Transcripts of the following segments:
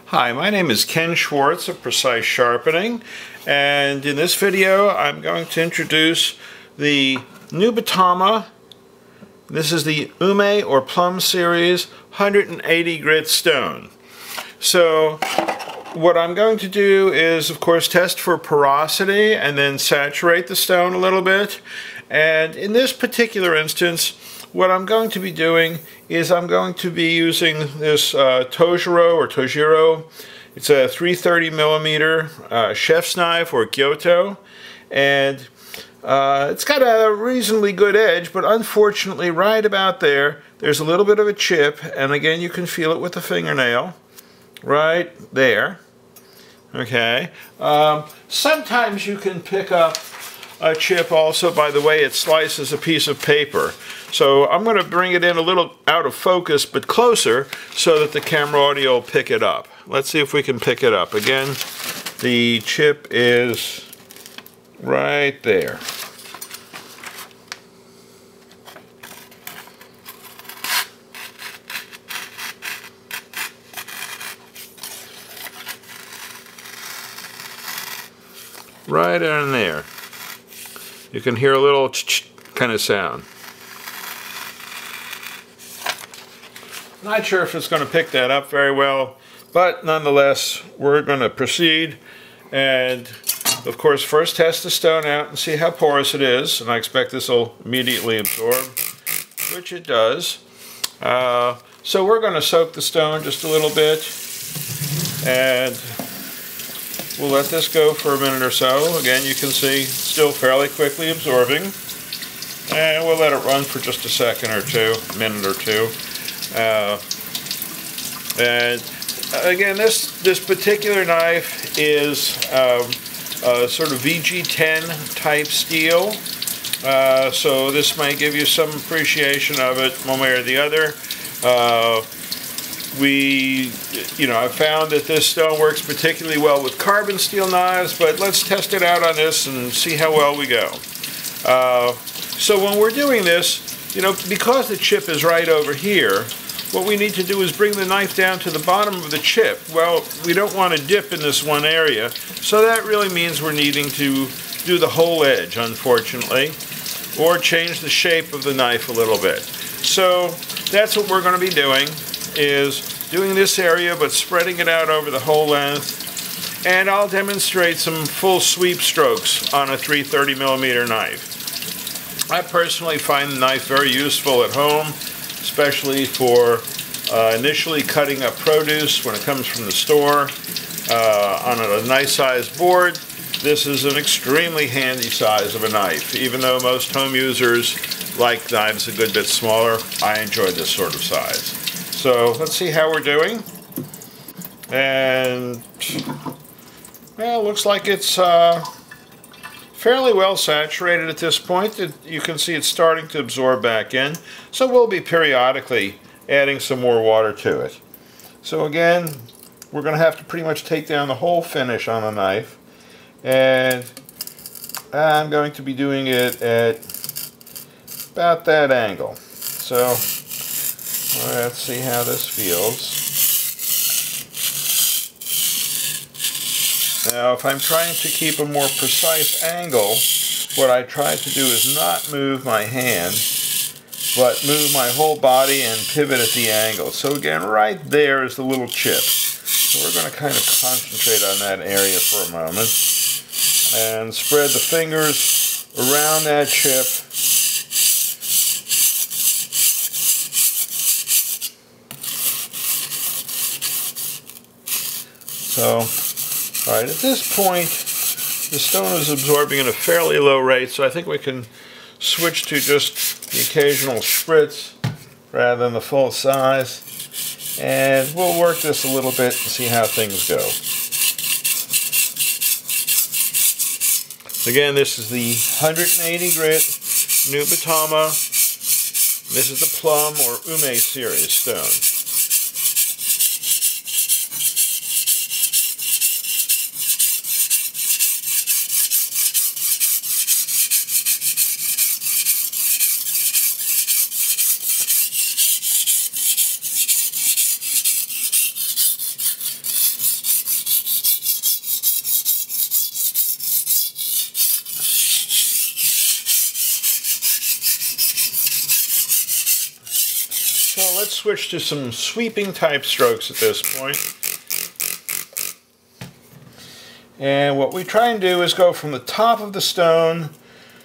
Hi, my name is Ken Schwartz of Precise Sharpening, and in this video I'm going to introduce the Nubatama. This is the Ume or Plum series 180 grit stone. So what I'm going to do is, of course, test for porosity and then saturate the stone a little bit. And in this particular instance, what I'm going to be doing is I'm going to be using this Tojiro. It's a 330 millimeter chef's knife or gyuto, and it's got a reasonably good edge, but unfortunately right about there's a little bit of a chip, and again you can feel it with the fingernail right there. Okay. Sometimes you can pick up a chip also by the way it slices a piece of paper. So I'm going to bring it in a little out of focus but closer so that the camera audio will pick it up. Let's see if we can pick it up. Again, the chip is right there. Right in there. You can hear a little kind of sound. Not sure if it's going to pick that up very well, but nonetheless, we're going to proceed and, of course, first test the stone out and see how porous it is, and I expect this will immediately absorb, which it does. So we're going to soak the stone just a little bit, and we'll let this go for a minute or so. Again, you can see still fairly quickly absorbing. And we'll let it run for just a second or two, minute or two. And again, this particular knife is a sort of VG10 type steel. So this might give you some appreciation of it one way or the other. I've found that this stone works particularly well with carbon steel knives, but let's test it out on this and see how well we go. So when we're doing this, because the chip is right over here, what we need to do is bring the knife down to the bottom of the chip. Well, we don't want to dip in this one area, so that really means we're needing to do the whole edge, unfortunately, or change the shape of the knife a little bit. So that's what we're going to be doing, is doing this area but spreading it out over the whole length, and I'll demonstrate some full sweep strokes on a 330 millimeter knife. I personally find the knife very useful at home, especially for initially cutting up produce when it comes from the store on a nice sized board. This is an extremely handy size of a knife. Even though most home users like knives a good bit smaller, I enjoy this sort of size. So let's see how we're doing. And well, looks like it's fairly well saturated at this point. You can see it's starting to absorb back in. So we'll be periodically adding some more water to it. So again, we're going to have to pretty much take down the whole finish on the knife. And I'm going to be doing it at about that angle. So let's see how this feels. Now, if I'm trying to keep a more precise angle, what I try to do is not move my hand, but move my whole body and pivot at the angle. So again, right there is the little chip. So we're going to kind of concentrate on that area for a moment and spread the fingers around that chip. So, all right, at this point, the stone is absorbing at a fairly low rate, so I think we can switch to just the occasional spritz rather than the full size. And we'll work this a little bit and see how things go. Again, this is the 180 grit Nubatama. This is the Plum or Ume series stone. let's switch to some sweeping type strokes at this point. And what we try and do is go from the top of the stone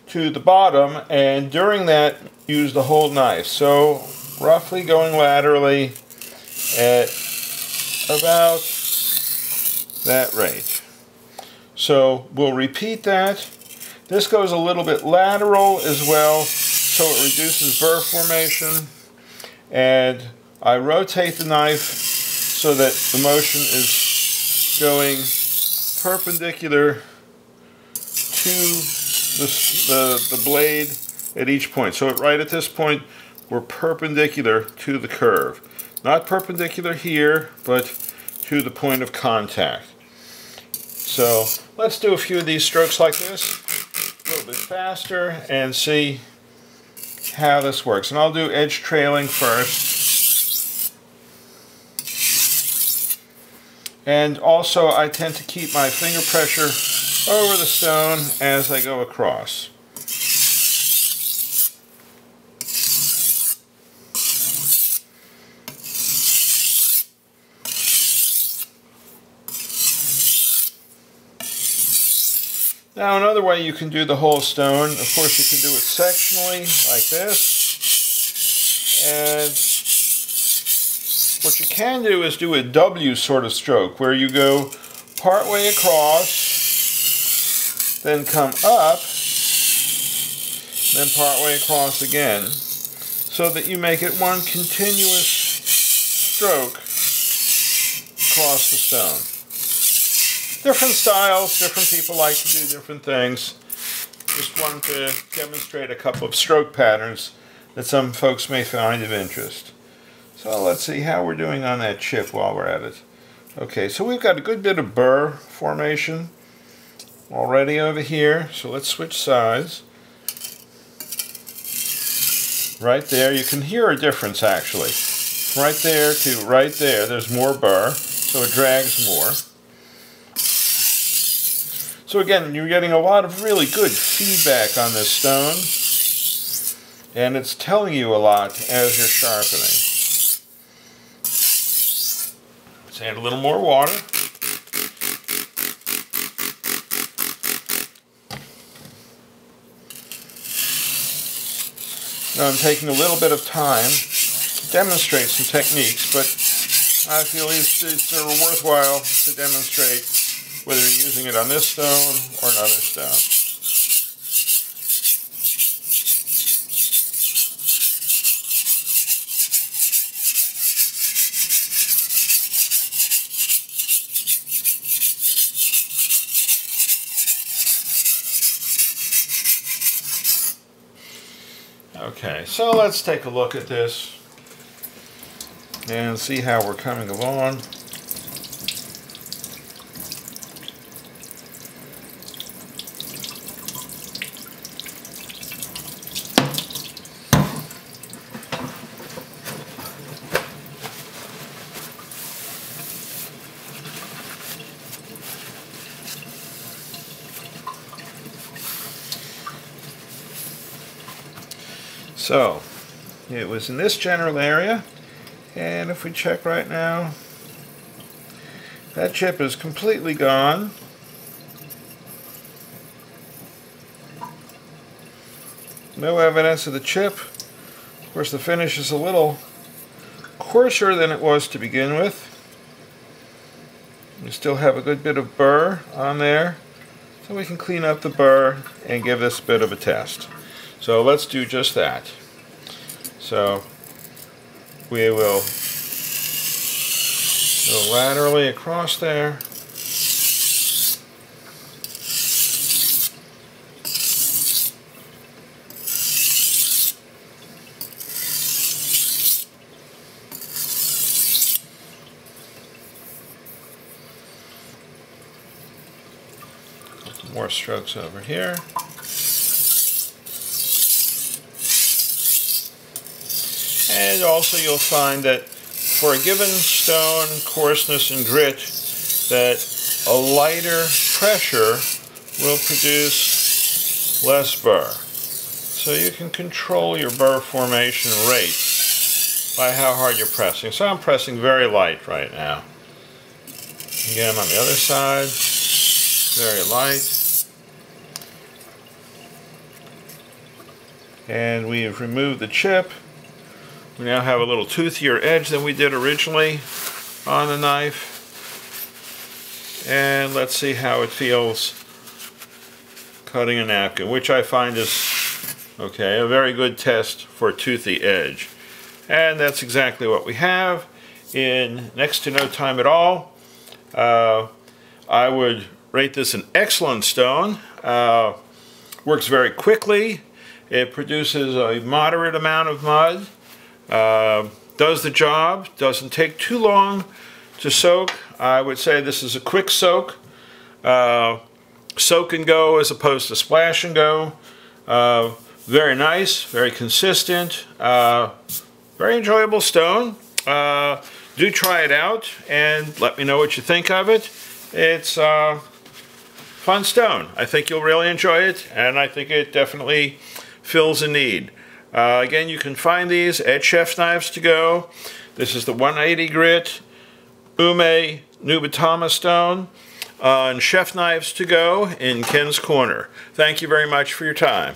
to the bottom, and during that use the whole knife. So roughly going laterally at about that rate. So we'll repeat that. This goes a little bit lateral as well, so it reduces burr formation. And I rotate the knife so that the motion is going perpendicular to the blade at each point. So right at this point, we're perpendicular to the curve. Not perpendicular here, but to the point of contact. So let's do a few of these strokes like this, a little bit faster, and see how this works. And I'll do edge trailing first. And also I tend to keep my finger pressure over the stone as I go across. Now another way you can do the whole stone, of course you can do it sectionally like this, and what you can do is do a W sort of stroke where you go part way across, then come up, then part way across again, so that you make it one continuous stroke across the stone. Different styles, different people like to do different things. Just wanted to demonstrate a couple of stroke patterns that some folks may find of interest. So let's see how we're doing on that chip while we're at it. Okay, so we've got a good bit of burr formation already over here, so let's switch sides. Right there, you can hear a difference actually. Right there to right there, there's more burr, so it drags more. So again, you're getting a lot of really good feedback on this stone, and it's telling you a lot as you're sharpening. Let's add a little more water. Now I'm taking a little bit of time to demonstrate some techniques, but I feel these are worthwhile to demonstrate whether you're using it on this stone or another stone. Okay, so let's take a look at this and see how we're coming along. So, it was in this general area, and if we check right now, that chip is completely gone. No evidence of the chip. Of course, the finish is a little coarser than it was to begin with. We still have a good bit of burr on there, so we can clean up the burr and give this a bit of a test. So let's do just that. So we will go laterally across there. More strokes over here. And also you'll find that for a given stone, coarseness and grit, that a lighter pressure will produce less burr. So you can control your burr formation rate by how hard you're pressing. So I'm pressing very light right now. Again, on the other side, very light. And we've removed the chip. We now have a little toothier edge than we did originally on the knife. And let's see how it feels cutting a napkin, which I find is, okay, a very good test for a toothy edge. And that's exactly what we have in next to no time at all. I would rate this an excellent stone. Works very quickly. It produces a moderate amount of mud. Does the job. Doesn't take too long to soak. I would say this is a quick soak. Soak and go as opposed to splash and go. Very nice, very consistent, very enjoyable stone. Do try it out and let me know what you think of it. It's a fun stone. I think you'll really enjoy it, and I think it definitely fills a need. Again, you can find these at Chef Knives to Go. This is the 180 grit Ume Nubatama stone on Chef Knives to Go in Ken's Corner. Thank you very much for your time.